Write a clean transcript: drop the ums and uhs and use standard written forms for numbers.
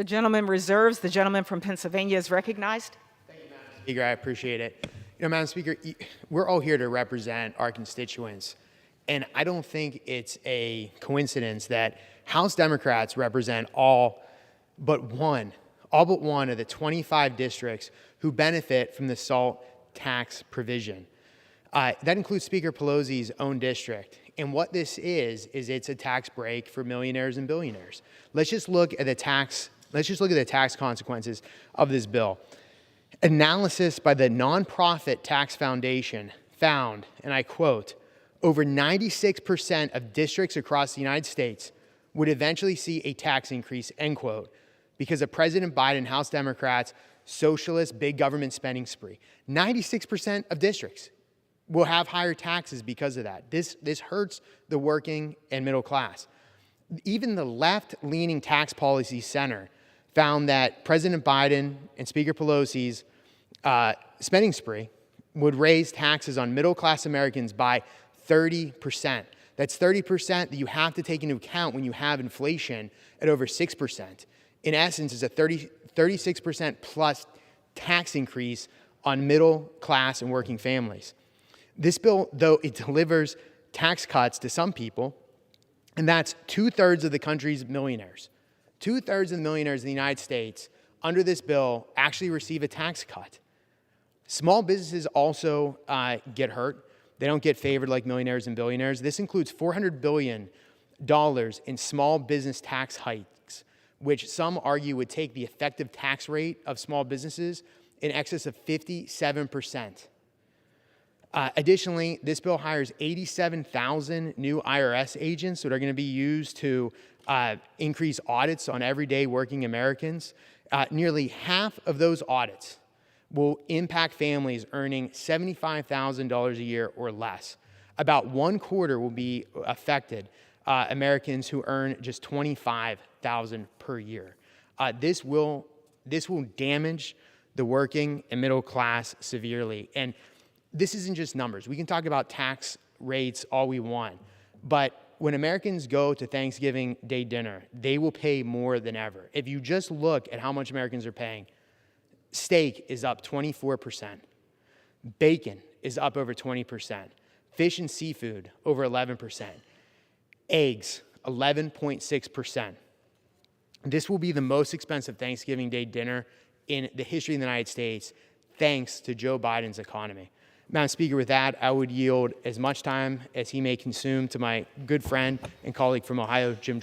The gentleman reserves. The gentleman from Pennsylvania is recognized. Thank you, Madam Speaker. I appreciate it. Madam Speaker, we're all here to represent our constituents. And I don't think it's a coincidence that House Democrats represent all but one of the 25 districts who benefit from the SALT tax provision. That includes Speaker Pelosi's own district. And what this is it's a tax break for millionaires and billionaires. Let's just look at the tax consequences of this bill. Analysis by the Nonprofit Tax Foundation found, and I quote, over 96% of districts across the United States would eventually see a tax increase, end quote, because of President Biden, House Democrats' socialist big government spending spree. 96% of districts will have higher taxes because of that. This hurts the working and middle class. Even the left-leaning Tax Policy Center found that President Biden and Speaker Pelosi's spending spree would raise taxes on middle-class Americans by 30%. That's 30% that you have to take into account when you have inflation at over 6%. In essence, it's a 36% plus tax increase on middle class and working families. This bill, though it delivers tax cuts to some people, and that's 2/3 of the country's millionaires. 2/3 of the millionaires in the United States under this bill actually receive a tax cut. Small businesses also get hurt. They don't get favored like millionaires and billionaires. This includes $400 billion in small business tax hikes, which some argue would take the effective tax rate of small businesses in excess of 57%. Additionally, this bill hires 87,000 new IRS agents that are going to be used to increase audits on everyday working Americans. Nearly half of those audits will impact families earning $75,000 a year or less. About 1/4 will be affected Americans who earn just $25,000 per year. This will damage the working and middle class severely. And this isn't just numbers. We can talk about tax rates all we want, but when Americans go to Thanksgiving Day dinner, they will pay more than ever. If you just look at how much Americans are paying, steak is up 24%. Bacon is up over 20%. Fish and seafood over 11%. Eggs, 11.6%. This will be the most expensive Thanksgiving Day dinner in the history of the United States, thanks to Joe Biden's economy. Madam Speaker, with that, I would yield as much time as he may consume to my good friend and colleague from Ohio, Jim